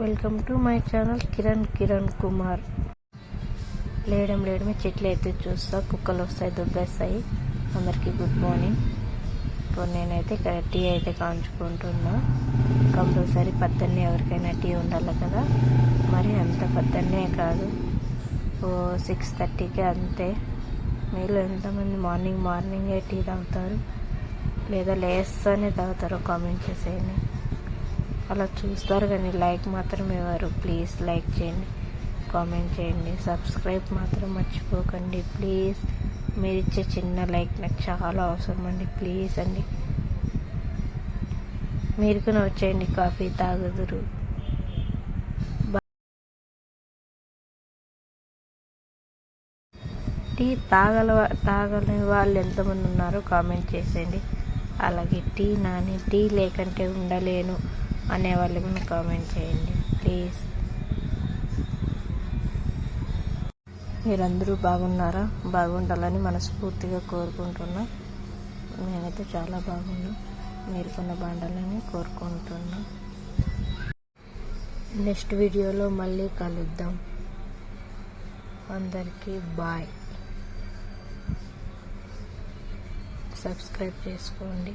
Welcome to my channel Kiran Kumar. లేడమే చెట్లు అయితే చూస్తా, కుక్కలు వస్తాయి, దుబ్బేస్తాయి. అందరికీ గుడ్ మార్నింగ్. ఇప్పుడు నేనైతే ఇక్కడ టీ అయితే కాంచుకుంటున్నా. కంపల్సరీ పద్దన్నే ఎవరికైనా టీ ఉండాలి కదా, మరి అంత పద్దన్నే కాదు, 6:30కి అంతే. మీలో ఎంతమంది మార్నింగే టీ తాగుతారు లేదా లేస్తూనే తాగుతారో కామెంట్ చేసేయండి. అలా చూస్తారు కానీ లైక్ మాత్రం ఇవ్వరు. ప్లీజ్ లైక్ చేయండి, కామెంట్ చేయండి, సబ్స్క్రైబ్ మాత్రం మర్చిపోకండి ప్లీజ్. మీరు ఇచ్చే చిన్న లైక్ నాకు చాలా అవసరం అండి, ప్లీజ్ అండి. మీరు కూడా వచ్చేయండి, కాఫీ తాగుదురు. టీ తాగని వాళ్ళు ఎంతమంది ఉన్నారో కామెంట్ చేసేయండి. అలాగే టీ లేకంటే ఉండలేను అనే వాళ్ళు కూడా కామెంట్ చేయండి ప్లీజ్. మీరందరూ బాగున్నారా? బాగుండాలని మనస్ఫూర్తిగా కోరుకుంటున్నా. నేనైతే చాలా బాగున్నా, మీరు కూడా బాగుండాలని కోరుకుంటున్నా. నెక్స్ట్ వీడియోలో మళ్ళీ కలుద్దాం. అందరికీ బాయ్. సబ్స్క్రైబ్ చేసుకోండి.